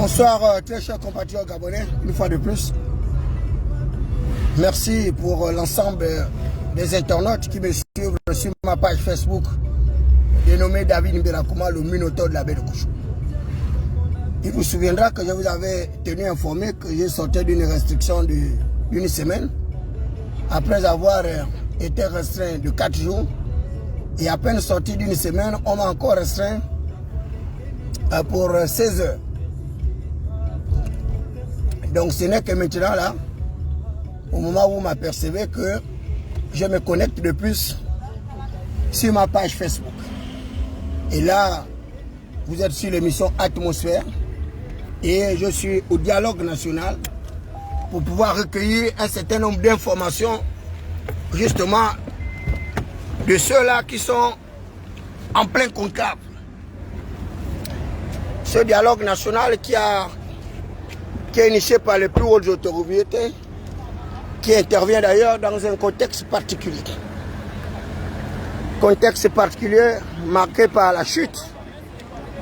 Bonsoir, très chers compatriotes gabonais, une fois de plus. Merci pour l'ensemble des internautes qui me suivent sur ma page Facebook, dénommée David Mberakouma, le Minotaure de la baie de Kouchou. Il vous souviendra que je vous avais tenu informé que j'ai sorti d'une restriction d'une semaine, après avoir été restreint de 4 jours, et à peine sorti d'une semaine, on m'a encore restreint pour 16 heures. Donc ce n'est que maintenant là, au moment où vous m'apercevez que je me connecte de plus sur ma page Facebook. Et là, vous êtes sur l'émission Atmosphère et je suis au dialogue national pour pouvoir recueillir un certain nombre d'informations justement de ceux-là qui sont en plein conclave. Ce dialogue national qui est initié par les plus hautes autorités, qui intervient d'ailleurs dans un contexte particulier. Contexte particulier marqué par la chute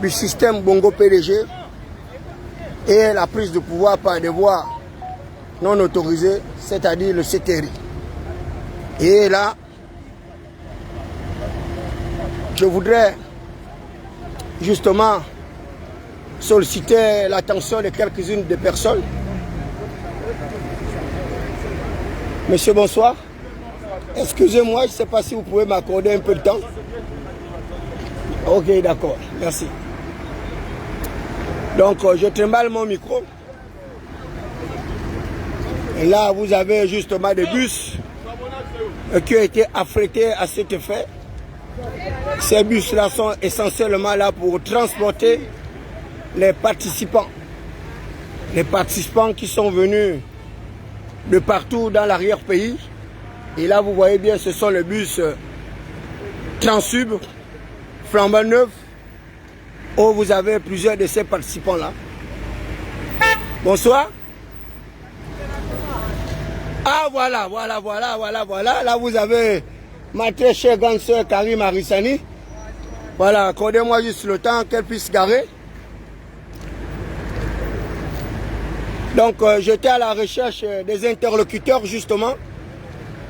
du système Bongo PDG et la prise de pouvoir par des voies non autorisées, c'est-à-dire le CTRI. Et là, je voudrais justement solliciter l'attention de quelques-unes des personnes. Monsieur, bonsoir. Excusez-moi, je ne sais pas si vous pouvez m'accorder un peu de temps. Ok, d'accord, merci. Donc, je trimballe mon micro. Et là, vous avez justement des bus qui ont été affrétés à cet effet. Ces bus-là sont essentiellement là pour transporter les participants qui sont venus de partout dans l'arrière-pays. Et là, vous voyez bien, ce sont les bus Transsub, flambant neuf, où vous avez plusieurs de ces participants-là. Bonsoir. Ah, voilà. Là, vous avez ma très chère grande sœur Karim Arissani. Voilà, accordez-moi juste le temps qu'elle puisse garer. Donc, j'étais à la recherche des interlocuteurs, justement,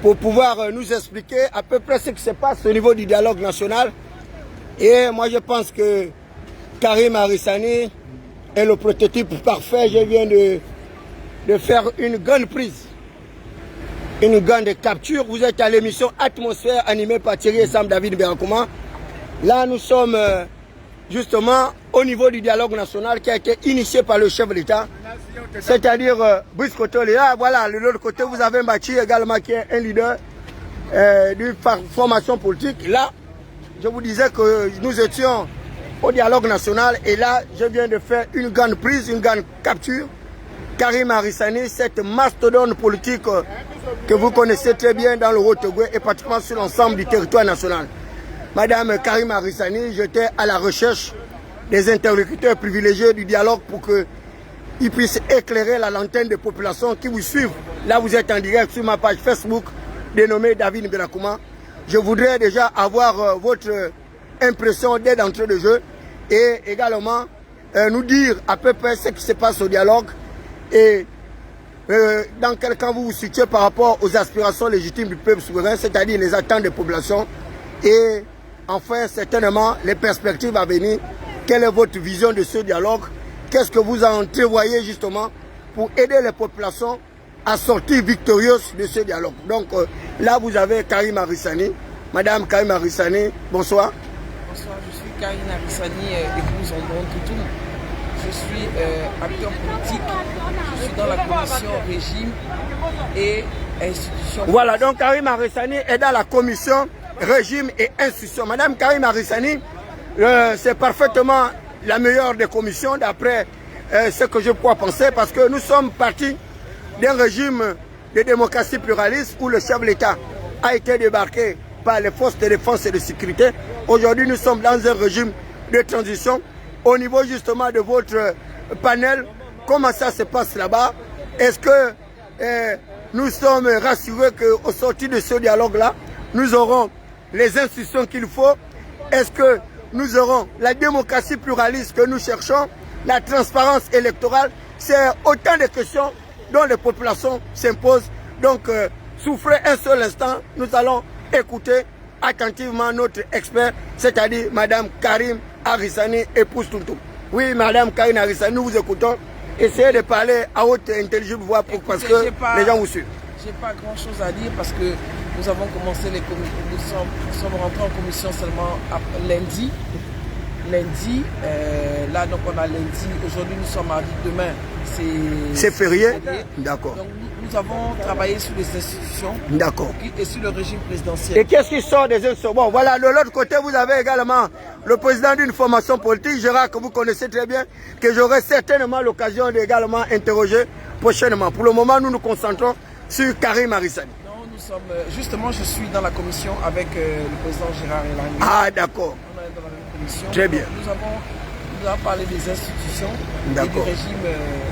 pour pouvoir nous expliquer à peu près ce qui se passe au niveau du dialogue national. Et moi, je pense que Karim Arissani est le prototype parfait. Je viens de faire une grande prise, une grande capture. Vous êtes à l'émission Atmosphère, animée par Thierry et Sam David Mberakouma. Là, nous sommes justement au niveau du dialogue national qui a été initié par le chef de l'État, c'est-à-dire Brice Koto. Là, voilà, de l'autre côté, vous avez Machi également qui est un leader d'une formation politique. Là, je vous disais que nous étions au dialogue national et là, je viens de faire une grande prise, une grande capture. Karim Arissani, cette mastodonte politique que vous connaissez très bien dans le Haut-Togo et pratiquement sur l'ensemble du territoire national. Madame Karim Arissani, j'étais à la recherche des interlocuteurs privilégiés du dialogue pour qu'ils puissent éclairer la lanterne des populations qui vous suivent. Là, vous êtes en direct sur ma page Facebook dénommée David Mberakouma. Je voudrais déjà avoir votre impression dès d'entrée de jeu et également nous dire à peu près ce qui se passe au dialogue et dans quel camp vous vous situez par rapport aux aspirations légitimes du peuple souverain, c'est-à-dire les attentes des populations et enfin, certainement, les perspectives à venir. Quelle est votre vision de ce dialogue? Qu'est-ce que vous entrevoyez justement pour aider les populations à sortir victorieuses de ce dialogue? Donc là, vous avez Karim Arissani. Madame Karim Arissani, bonsoir. Bonsoir, je suis Karim Arissani, épouse Andron Toutoum. Je suis acteur politique. Je suis dans la commission régime et institution. Voilà, donc Karim Arissani est dans la commission régime et institution. Madame Karim Arissani, c'est parfaitement la meilleure des commissions d'après ce que je pourrais penser parce que nous sommes partis d'un régime de démocratie pluraliste où le chef de l'État a été débarqué par les forces de défense et de sécurité. Aujourd'hui, nous sommes dans un régime de transition. Au niveau justement de votre panel, comment ça se passe là-bas? Est-ce que nous sommes rassurés qu'au sortir de ce dialogue-là, nous aurons les institutions qu'il faut? Est-ce que nous aurons la démocratie pluraliste que nous cherchons? la transparence électorale, c'est autant de questions dont les populations s'imposent. Donc, souffrez un seul instant, nous allons écouter attentivement notre expert, c'est-à-dire Madame Karim Harissani, épouse Tountou. Oui, Madame Karim Harissani, nous vous écoutons. Essayez de parler à haute intelligible voix parce que les gens vous suivent. Je n'ai pas grand-chose à dire parce que nous avons commencé les commissions, nous sommes rentrés en commission seulement lundi. Là donc on a lundi, aujourd'hui nous sommes mardi, demain c'est férié. D'accord. Donc nous avons travaillé sur les institutions. D'accord. Et sur le régime présidentiel. Et qu'est-ce qui sort des institutions? Bon, voilà, de l'autre côté, vous avez également le président d'une formation politique, Gérard, que vous connaissez très bien, que j'aurai certainement l'occasion d'également interroger prochainement. Pour le moment, nous nous concentrons sur Karim Harissani. Non, nous sommes, justement, je suis dans la commission avec le président Gérard Elangui. Ah, d'accord. On est dans la même commission. Très bien. Nous avons parlé des institutions et du régime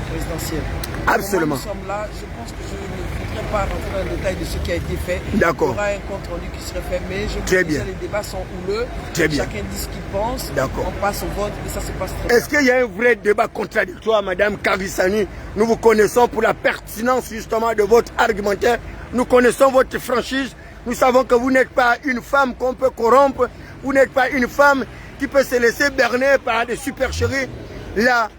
présidentiel. Absolument. Nous sommes là, je pense que je ne voudrais pas rentrer dans le détail de ce qui a été fait. D'accord. Il y aura un compte rendu qui serait fait, mais je très pense bien. que les débats sont houleux. Très bien. Chacun dit ce qu'il pense. D'accord. On passe au vote et ça se passe très bien. Est-ce qu'il y a un vrai débat contradictoire, Madame Harissani? Nous vous connaissons pour la pertinence justement de votre argumentaire. Nous connaissons votre franchise. Nous savons que vous n'êtes pas une femme qu'on peut corrompre. Vous n'êtes pas une femme qui peut se laisser berner par des supercheries. La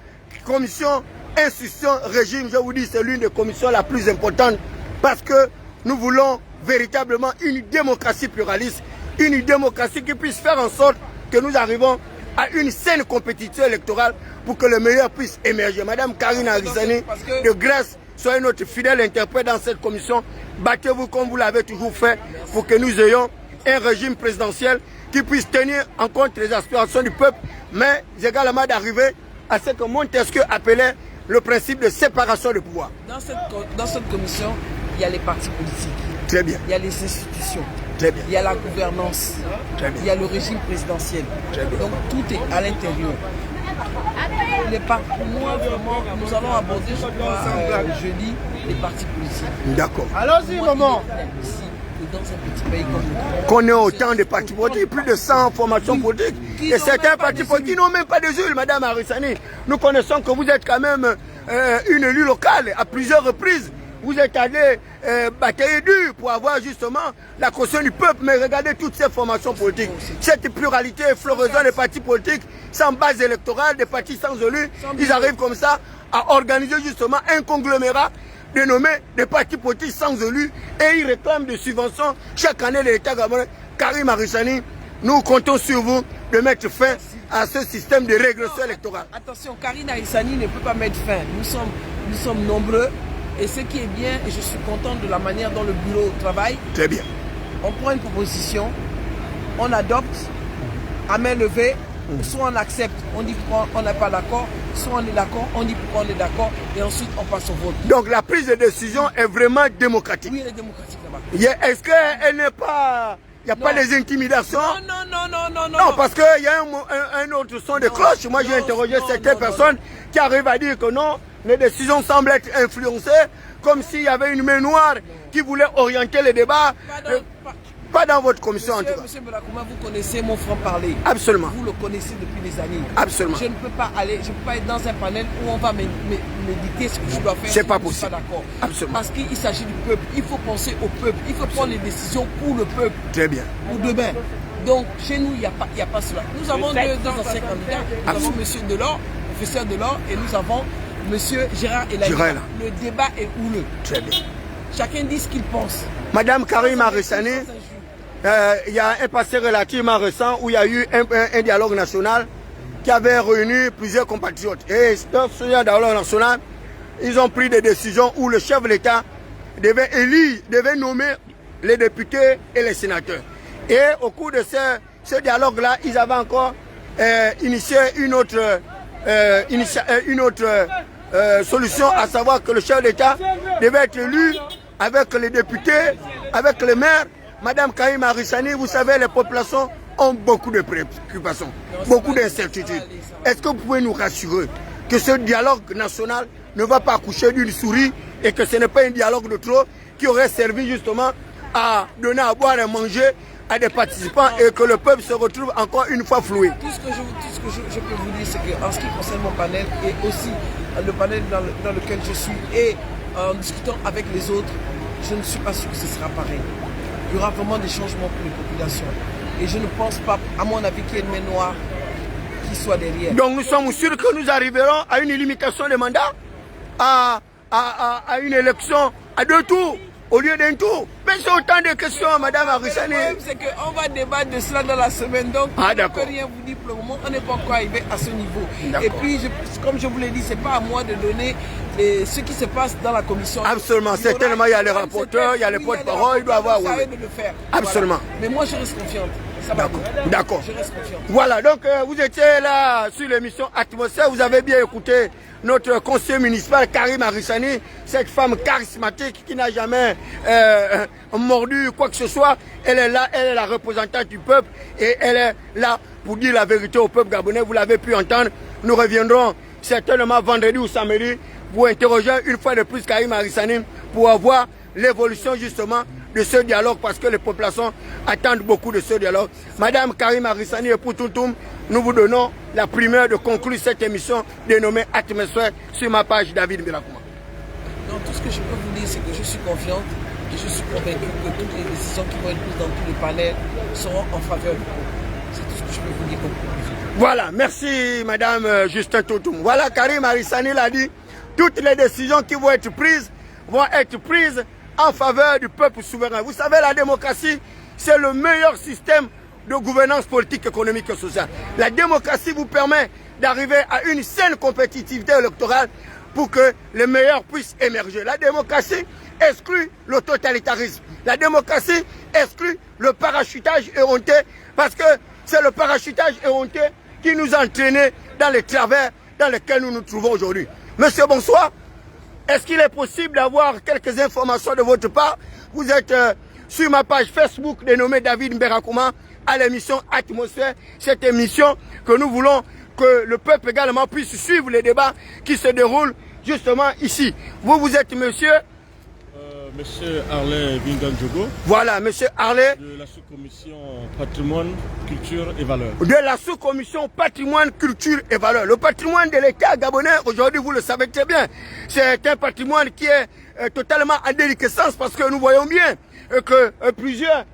commission institution régime, je vous dis, c'est l'une des commissions la plus importante parce que nous voulons véritablement une démocratie pluraliste, une démocratie qui puisse faire en sorte que nous arrivons à une saine compétition électorale pour que le meilleur puisse émerger. Madame Karim Harissani de Grèce, soyez notre fidèle interprète dans cette commission. Battez-vous comme vous l'avez toujours fait pour que nous ayons un régime présidentiel qui puisse tenir en compte les aspirations du peuple, mais également d'arriver à ce que Montesquieu appelait le principe de séparation de pouvoir. Dans cette commission, il y a les partis politiques. Très bien. Il y a les institutions. Très bien. Il y a la gouvernance. Très bien. Il y a le régime présidentiel. Très bien. Donc tout est à l'intérieur. Pour moi, vraiment, nous allons aborder, je crois, jeudi, les partis politiques. D'accord. Allons-y, maman. Dans un petit pays comme le Congo, qu'on ait autant de partis politiques, plus de 100 formations politiques. Et certains partis politiques n'ont même pas de huiles, Madame Harissani. Nous connaissons que vous êtes quand même une élue locale à plusieurs reprises. Vous êtes allé batailler dur pour avoir justement la caution du peuple. Mais regardez toutes ces formations politiques. Cette pluralité florisante des partis politiques, sans base électorale, des partis sans élus. Ils arrivent comme ça à organiser justement un conglomérat dénommé des partis politiques sans élus et ils réclament des subventions chaque année de l'État gabonais. Karim Harissani, nous comptons sur vous de mettre fin à ce système de régression électorale. Attention, Karim Harissani ne peut pas mettre fin. Nous sommes nombreux et ce qui est bien, et je suis content de la manière dont le bureau travaille. Très bien. On prend une proposition, on adopte, à main levée, soit on accepte, on dit pourquoi on n'est pas d'accord, soit on est d'accord, on dit pourquoi on est d'accord, et ensuite on passe au vote. Donc la prise de décision est vraiment démocratique. Oui, elle est démocratique là-bas. Est-ce qu'elle n'est pas... Il n'y a pas des intimidations? Non, parce qu'il y a un autre son de cloche. Moi, j'ai interrogé certaines personnes qui arrivent à dire que non, les décisions semblent être influencées, comme s'il y avait une main noire qui voulait orienter les débats. Pas dans votre commission en tout cas. Monsieur Belakouma, vous connaissez mon franc-parler. Absolument. Vous le connaissez depuis des années. Absolument. Je ne peux pas être dans un panel où on va me dicter ce que je dois faire. C'est pas possible. Je ne suis pas d'accord. Absolument. Parce qu'il s'agit du peuple. Il faut penser au peuple. Il faut prendre les décisions pour le peuple. Très bien. Pour demain. Donc chez nous, il n'y a pas cela. Nous avons deux anciens candidats. Nous avons M. Delors, professeur Delors, et nous avons M. Gérard Elangui. Le débat est houleux. Très bien. Chacun dit ce qu'il pense. Madame Karim Harissani, il y a un passé relativement récent où il y a eu un dialogue national qui avait réuni plusieurs compatriotes. Et dans ce dialogue national, ils ont pris des décisions où le chef de l'État devait nommer les députés et les sénateurs. Et au cours de ce dialogue-là, ils avaient encore initié une autre solution, à savoir que le chef de l'État devait être élu avec les députés, avec les maires. Madame Karim Harissani, vous savez, les populations ont beaucoup de préoccupations, beaucoup d'incertitudes. Est-ce que vous pouvez nous rassurer que ce dialogue national ne va pas accoucher d'une souris et que ce n'est pas un dialogue de trop qui aurait servi justement à donner à boire et à manger à des participants et que le peuple se retrouve encore une fois floué. Tout ce que je peux vous dire, c'est qu'en ce qui concerne mon panel et aussi le panel dans lequel je suis et en discutant avec les autres, je ne suis pas sûr que ce sera pareil. Il y aura vraiment des changements pour les populations. Et je ne pense pas, à mon avis, qu'il y ait une main noire qui soit derrière. Donc nous sommes sûrs que nous arriverons à une limitation des mandats, à une élection à 2 tours au lieu d'un tour. Mais c'est autant de questions, Madame Arissani. Le problème, c'est qu'on va débattre de cela dans la semaine. Donc, je ne peux rien vous dire pour le moment. On n'est pas encore arrivé à ce niveau. Et puis, comme je vous l'ai dit, ce n'est pas à moi de donner ce qui se passe dans la commission. Absolument. Certainement, il y a les rapporteurs, il y a les porte-parole, il doit y avoir. Ça aide de le faire. Absolument. Voilà. Mais moi, je reste confiante. D'accord. Je reste confiante. Voilà, donc vous étiez là sur l'émission Atmosphère, vous avez bien écouté notre conseiller municipal Karim Arissani, cette femme charismatique qui n'a jamais mordu quoi que ce soit. Elle est là, elle est la représentante du peuple et elle est là pour dire la vérité au peuple gabonais. Vous l'avez pu entendre. Nous reviendrons certainement vendredi ou samedi pour interroger une fois de plus Karim Arissani pour avoir l'évolution justement de ce dialogue parce que les populations attendent beaucoup de ce dialogue. Madame Karim Arissani et Poutoutoum, nous vous donnons la primeur de conclure cette émission dénommée Atmosphère sur ma page David Mbirakouma. Donc tout ce que je peux vous dire, c'est que je suis confiante et je suis convaincu que toutes les décisions qui vont être prises dans tous les panels seront en faveur du peuple. C'est tout ce que je peux vous dire comme conclusion. Voilà, merci Madame Justin Toutoum. Voilà, Karim Arissani l'a dit, toutes les décisions qui vont être prises en faveur du peuple souverain. Vous savez, la démocratie, c'est le meilleur système de gouvernance politique, économique et sociale. La démocratie vous permet d'arriver à une saine compétitivité électorale pour que les meilleurs puissent émerger. La démocratie exclut le totalitarisme. La démocratie exclut le parachutage éhonté parce que c'est le parachutage éhonté qui nous a entraînés dans les travers dans lesquels nous nous trouvons aujourd'hui. Monsieur, bonsoir. Est-ce qu'il est possible d'avoir quelques informations de votre part? Vous êtes sur ma page Facebook dénommée David Mbirakouma à l'émission Atmosphère. Cette émission que nous voulons que le peuple également puisse suivre les débats qui se déroulent justement ici. Vous êtes monsieur Monsieur Harley Vingan-Djogo. Voilà, monsieur Harley. De la sous-commission Patrimoine, Culture et Valeurs. De la sous-commission Patrimoine, Culture et Valeurs. Le patrimoine de l'État gabonais, aujourd'hui, vous le savez très bien, c'est un patrimoine qui est totalement en déliquescence parce que nous voyons bien que plusieurs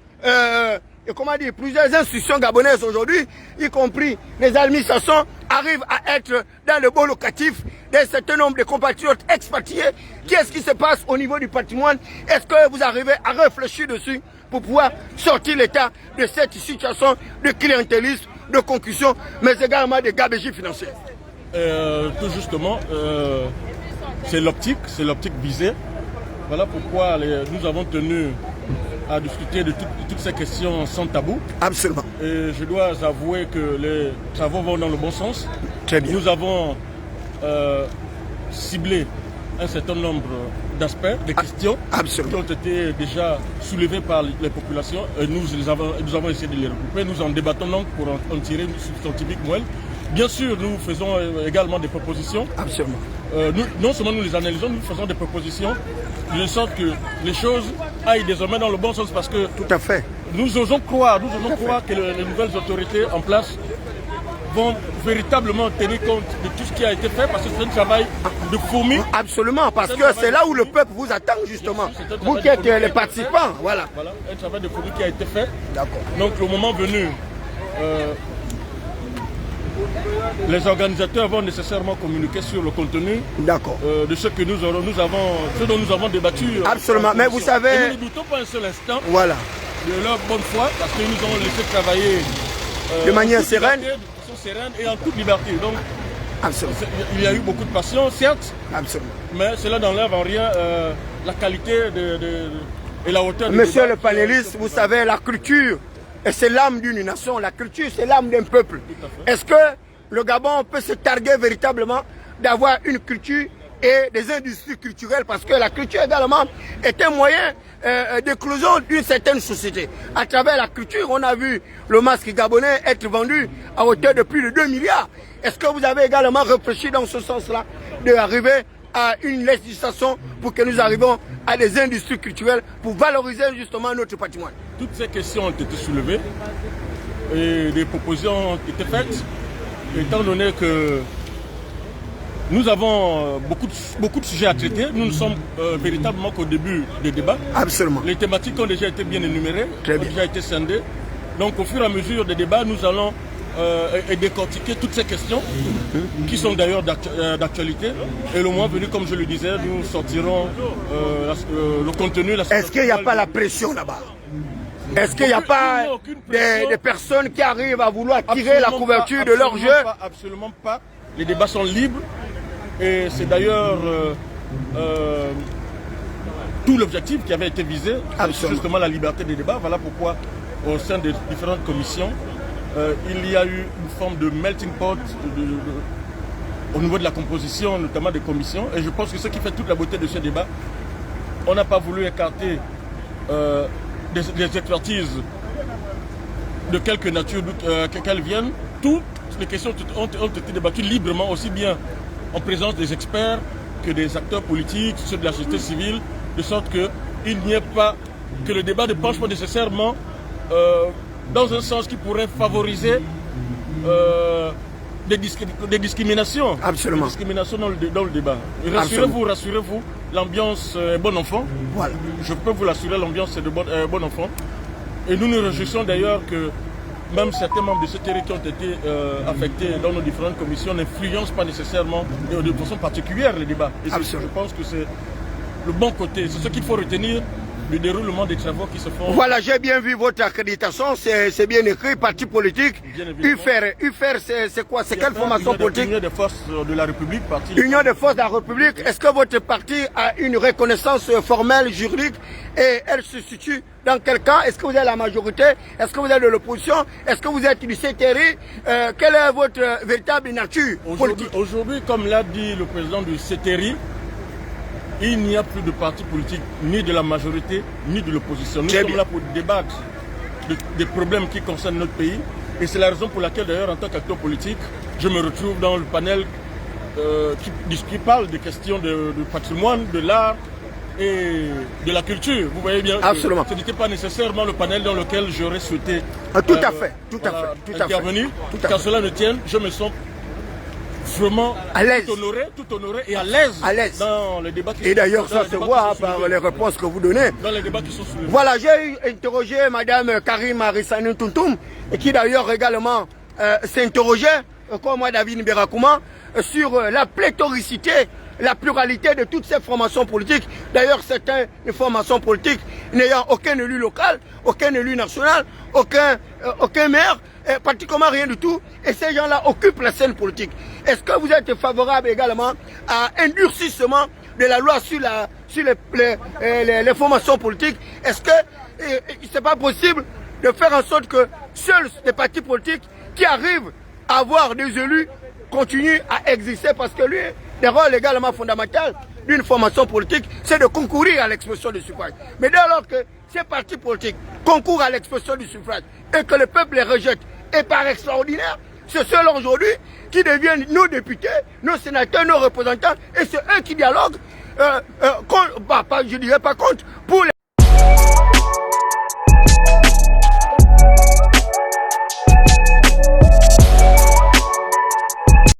institutions gabonaises aujourd'hui, y compris les administrations, arrivent à être dans le bon locatif d'un certain nombre de compatriotes expatriés. Qu'est-ce qui se passe au niveau du patrimoine? Est-ce que vous arrivez à réfléchir dessus pour pouvoir sortir l'État de cette situation de clientélisme, de concussion, mais également de gabegie financière? Tout justement, c'est l'optique visée. Voilà pourquoi nous avons tenu à discuter de toutes ces questions sans tabou. Absolument. Et je dois avouer que les travaux vont dans le bon sens. Très bien. Nous avons ciblé un certain nombre d'aspects, de questions qui ont été déjà soulevées par les populations. Et nous avons essayé de les regrouper. Nous en débattons donc pour en tirer une substantifique moelle. Bien sûr, nous faisons également des propositions. Absolument. Non seulement nous les analysons, nous faisons des propositions de sorte que les choses aillent désormais dans le bon sens parce que tout à fait. Nous osons croire que les nouvelles autorités en place vont véritablement tenir compte de tout ce qui a été fait parce que c'est un travail de fourmi. Absolument, parce que c'est là où le peuple vous attend justement. Vous qui êtes les participants, voilà. Voilà, un travail de fourmi qui a été fait. D'accord. Donc le moment venu, les organisateurs vont nécessairement communiquer sur le contenu de ce que ce dont nous avons débattu. Absolument, mais vous savez... Et nous ne doutons pas un seul instant de leur bonne foi parce qu'ils nous ont laissé travailler de manière sereine. Et en toute liberté. Donc, il y a eu beaucoup de passion, certes, mais cela n'enlève en rien la qualité et la hauteur. Monsieur le panéliste, vous savez, la culture, c'est l'âme d'une nation. La culture, c'est l'âme d'un peuple. Est-ce que le Gabon peut se targuer véritablement d'avoir une culture et des industries culturelles? Parce que la culture également est un moyen d'éclosion d'une certaine société. À travers la culture, on a vu le masque gabonais être vendu à hauteur de plus de 2 milliards. Est-ce que vous avez également réfléchi dans ce sens-là, d'arriver à une législation pour que nous arrivions à des industries culturelles pour valoriser justement notre patrimoine? toutes ces questions ont été soulevées et des propositions ont été faites, étant donné que nous avons beaucoup de sujets à traiter. Nous ne sommes véritablement qu'au début des débats. Absolument. Les thématiques ont déjà été bien énumérées, Très ont bien. déjà été scindées. Donc au fur et à mesure des débats, nous allons décortiquer toutes ces questions qui sont d'ailleurs d'actualité. Et le mois venu, comme je le disais, nous sortirons le contenu. Est-ce qu'il n'y a pas la pression là-bas? Est-ce qu'il n'y a pas des personnes qui arrivent à vouloir tirer la couverture de leur jeu? Absolument pas. Les débats sont libres. Et c'est d'ailleurs tout l'objectif qui avait été visé, c'est justement la liberté des débats. Voilà pourquoi au sein des différentes commissions, il y a eu une forme de melting pot au niveau de la composition, notamment des commissions. Et je pense que ce qui fait toute la beauté de ce débat, on n'a pas voulu écarter des expertises de quelque nature qu'elles viennent. Toutes les questions ont été débattues librement, aussi bien en présence des experts que des acteurs politiques, ceux de la société civile, de sorte qu'il n'y ait pas, que le débat ne penche pas nécessairement dans un sens qui pourrait favoriser des discriminations. Absolument. Des discriminations dans le débat. Rassurez-vous, l'ambiance est bon enfant. Voilà. Je peux vous l'assurer, l'ambiance est de bon enfant. Et nous nous réjouissons d'ailleurs que même certains membres de ce territoire qui ont été affectés dans nos différentes commissions n'influencent pas nécessairement de façon particulière les débats. Et je pense que c'est le bon côté. C'est ce qu'il faut retenir du déroulement des travaux qui se font. Voilà, j'ai bien vu votre accréditation, c'est bien écrit, parti politique. UFR, c'est quoi? C'est quelle formation politique? Union des forces de la République. Union des forces de la République. Est-ce que votre parti a une reconnaissance formelle, juridique, et elle se situe dans quel camp? Est-ce que vous êtes la majorité? Est-ce que vous êtes de l'opposition? Est-ce que vous êtes du CTRI? Quelle est votre véritable nature politique? Aujourd'hui, comme l'a dit le président du CTRI, il n'y a plus de parti politique, ni de la majorité, ni de l'opposition. Nous sommes là pour débattre des problèmes qui concernent notre pays. Et c'est la raison pour laquelle, d'ailleurs, en tant qu'acteur politique, je me retrouve dans le panel qui parle des questions de patrimoine, de l'art et de la culture. Vous voyez bien, absolument. Ce n'était pas nécessairement le panel dans lequel j'aurais souhaité intervenir. Quand cela ne tienne, je me sens vraiment tout honoré et à l'aise dans les débats qui sont soulevés. Et d'ailleurs, ça se voit par les réponses que vous donnez. Dans les débats qui sont soulevés. Voilà, j'ai interrogé Mme Karim Arissanou Tuntum, qui d'ailleurs également s'interrogeait, comme moi David Mberakouma, sur la pléthoricité, la pluralité de toutes ces formations politiques. D'ailleurs, c'est une formation politique n'ayant aucun élu local, aucun élu national, aucun maire, pratiquement rien du tout. Et ces gens-là occupent la scène politique. Est-ce que vous êtes favorable également à un durcissement de la loi sur les formations politiques? Est-ce que c'est pas possible de faire en sorte que seuls les partis politiques qui arrivent à avoir des élus continuent à exister? Parce que lui, le rôle également fondamental d'une formation politique, c'est de concourir à l'expression du suffrage. Mais dès lors que ces partis politiques concourent à l'expression du suffrage et que le peuple les rejette, et par extraordinaire, c'est ceux-là aujourd'hui qui deviennent nos députés, nos sénateurs, nos représentants, et c'est eux qui dialoguent, je ne dirais pas contre, pour les